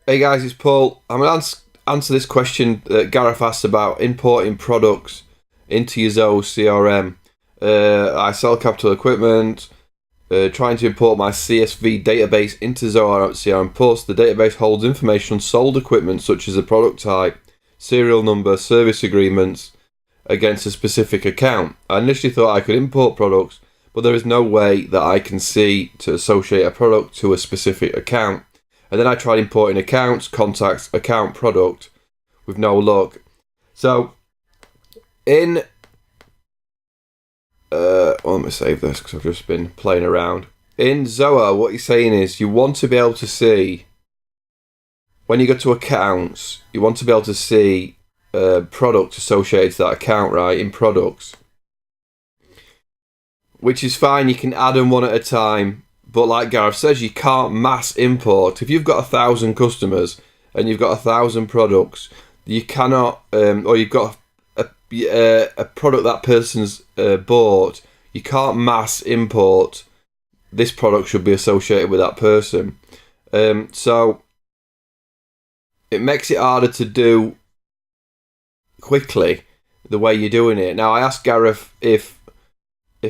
Hey guys, it's Paul. I'm going to answer this question that Gareth asked about importing products into your Zoho CRM. I sell capital equipment, trying to import my CSV database into Zoho CRM. Plus, the database holds information on sold equipment such as the product type, serial number, service agreements against a specific account. I initially thought I could import products, but there is no way that I can see to associate a product to a specific account. And then I tried importing accounts, contacts, account, product with no luck. So in let me save this because I've just been playing around. In Zoho, what you're saying is you want to be able to see, when you go to accounts, you want to be able to see products associated to that account, right, in products. Which is fine, you can add them one at a time. But like Gareth says, you can't mass import. If you've got 1,000 customers and you've got 1,000 products, you cannot, or you've got a product that person's bought, you can't mass import. This product should be associated with that person. So it makes it harder to do quickly the way you're doing it. Now I asked Gareth if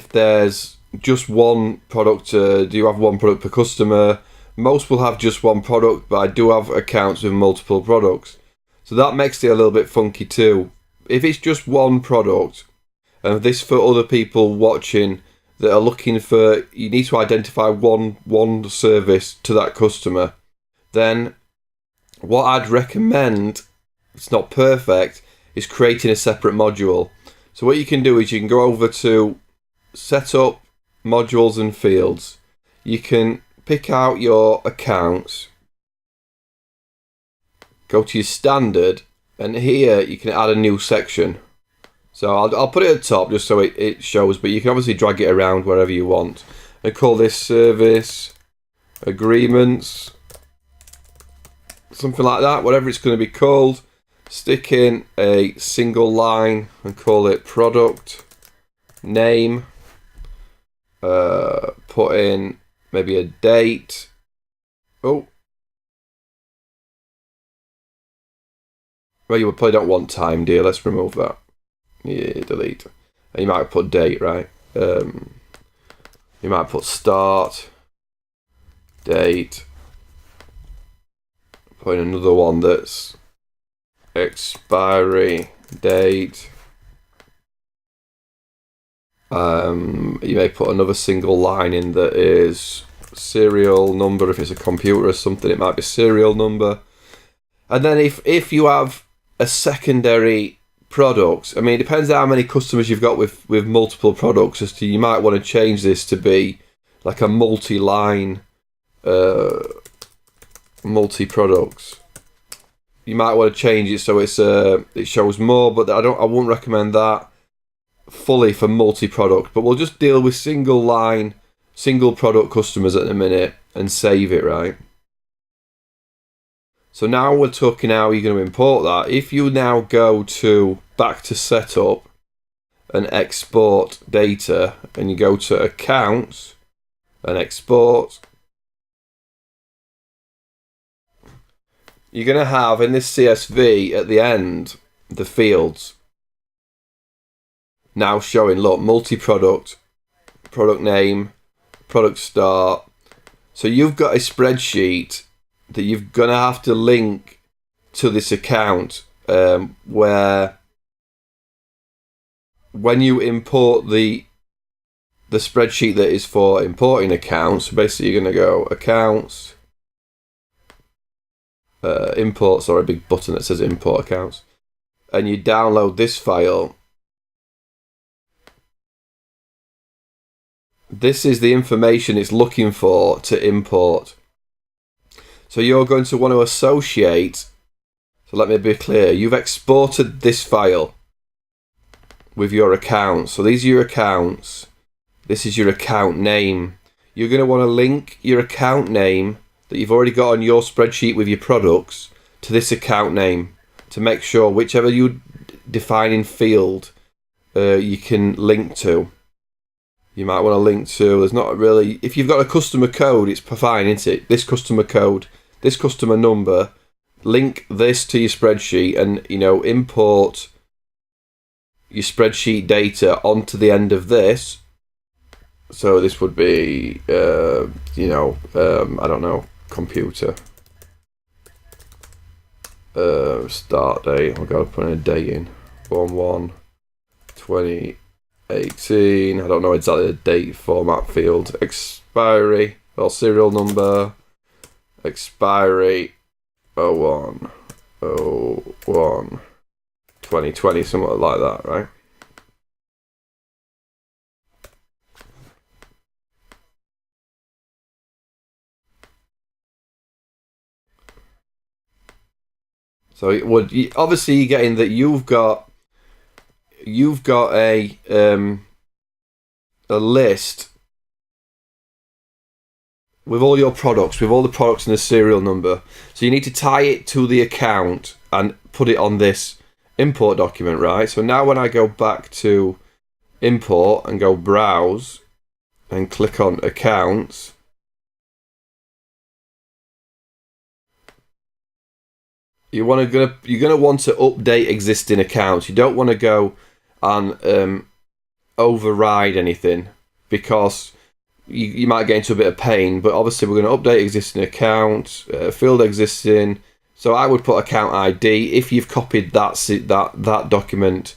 there's just one product, do you have one product per customer? Most will have just one product, but I do have accounts with multiple products. So that makes it a little bit funky too. If it's just one product, and this for other people watching that are looking for, you need to identify one service to that customer, then what I'd recommend, it's not perfect, is creating a separate module. So what you can do is you can go over to Setup, Modules and Fields. You can pick out your accounts, go to your standard, and here you can add a new section. So I'll put it at the top just so it shows, but you can obviously drag it around wherever you want. And call this Service Agreements, something like that, whatever it's going to be called. Stick in a single line and call it Product Name. Put in maybe a date. Well, you probably don't want time, dear. Let's remove that. Yeah, delete. And you might put date, right? You might put start, date. Put in another one that's expiry date. You may put another single line in that is serial number. If it's a computer or something, it might be serial number. And then if you have a secondary product, I mean, it depends on how many customers you've got with multiple products, as to, you might want to change this to be like a multi-line, multi-products. You might want to change it so it shows more, but I wouldn't recommend that fully for multi-product, but we'll just deal with single line, single product customers at the minute and save it, right? So now we're talking how you're going to import that. If you now go back to setup and export data, and you go to accounts and export, you're going to have in this CSV at the end the fields now showing, look, multi-product, product name, product start. So you've got a spreadsheet that you're going to have to link to this account, where when you import the spreadsheet that is for importing accounts, so basically you're going to go accounts, import, sorry, a big button that says import accounts, and you download this file. This is the information it's looking for to import. So you're going to want to associate, so let me be clear, you've exported this file with your accounts. So these are your accounts, this is your account name. You're going to want to link your account name that you've already got on your spreadsheet with your products to this account name, to make sure whichever you define in field you can link to. You might want to link to, there's not really, if you've got a customer code, it's fine, isn't it? This customer code, this customer number, link this to your spreadsheet and, import your spreadsheet data onto the end of this. So this would be, I don't know, computer. Start date, I've got to put in a date in. 1/1/2018. I don't know exactly the date format field. Expiry, or serial number. Expiry 01/01/2020, something like that, right? So it would obviously you're getting that you've got a list with all your products, with all the products and the serial number. So you need to tie it to the account and put it on this import document, right? So now when I go back to import and go browse and click on accounts, you're gonna want to update existing accounts. You don't want to go and override anything, because you might get into a bit of pain. But obviously we're going to update existing accounts, field existing. So I would put account ID if you've copied that document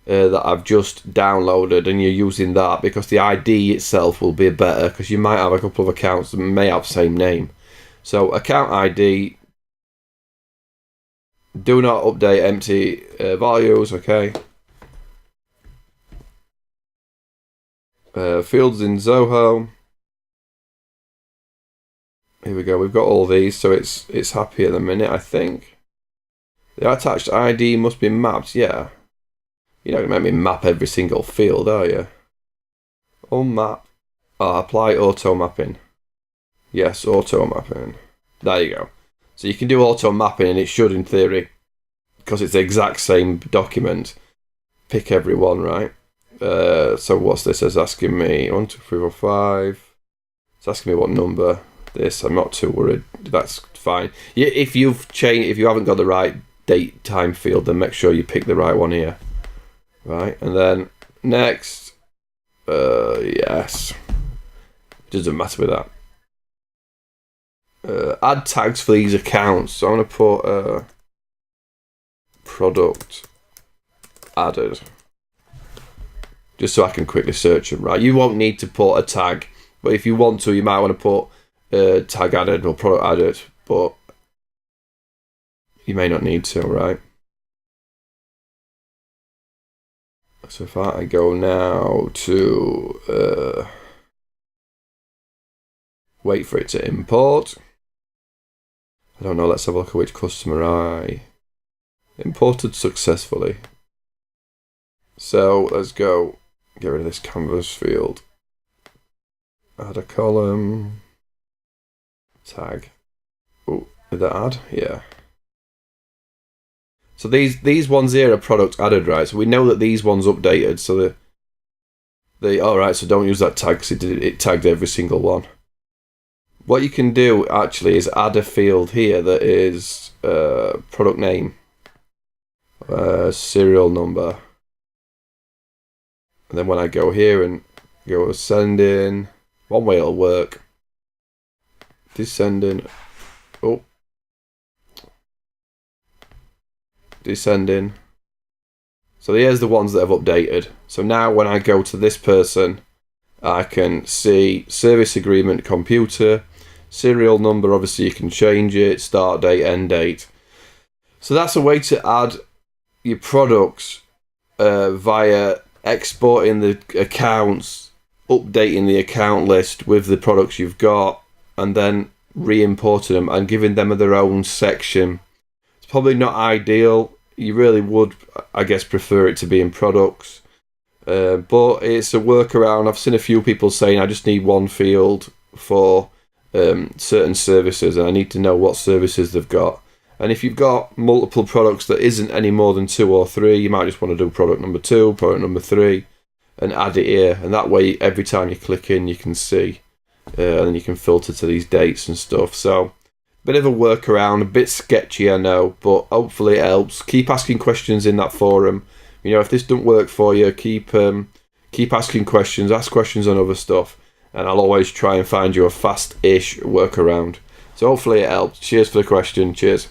that I've just downloaded and you're using that, because the ID itself will be better, because you might have a couple of accounts that may have the same name. So account ID. Do not update empty values, okay. Fields in Zoho. Here we go, we've got all these, so it's happy at the minute, I think. The attached ID must be mapped, yeah. You're not going to make me map every single field, are you? Unmap. Apply auto mapping. Yes, auto mapping. There you go. So you can do auto mapping, and it should, in theory, because it's the exact same document, pick every one, right? So what's this? It's asking me 1, 2, 3, 4, 5. It's asking me what number. This, I'm not too worried. That's fine. If you haven't got the right date time field, then make sure you pick the right one here, right? And then next, yes, doesn't matter with that. Add tags for these accounts. So I'm going to put product added, just so I can quickly search them, right? You won't need to put a tag, but if you want to, you might want to put tag added or product added, but you may not need to, right? So if I go now to wait for it to import. I don't know, let's have a look at which customer I imported successfully. So let's go get rid of this canvas field. Add a column. Tag. Oh, did that add? Yeah. So these ones here are product added, right? So we know that these ones updated. So alright, so don't use that tag because it tagged every single one. What you can do actually is add a field here that is product name, serial number, and then when I go here and go ascending, one way it'll work, descending, descending. So here's the ones that have updated. So now when I go to this person, I can see service agreement computer, serial number, obviously you can change it, start date, end date. So that's a way to add your products via exporting the accounts, updating the account list with the products you've got, and then re-importing them and giving them their own section. It's probably not ideal. You really would, I guess, prefer it to be in products. But it's a workaround. I've seen a few people saying I just need one field for certain services, and I need to know what services they've got. And if you've got multiple products that isn't any more than 2 or 3, you might just want to do product number 2, product number 3, and add it here. And that way, every time you click in, you can see, and then you can filter to these dates and stuff. So bit of a workaround, a bit sketchy, I know, but hopefully it helps. Keep asking questions in that forum. You know, if this doesn't work for you, keep asking questions, ask questions on other stuff, and I'll always try and find you a fast-ish workaround. So hopefully it helps. Cheers for the question. Cheers.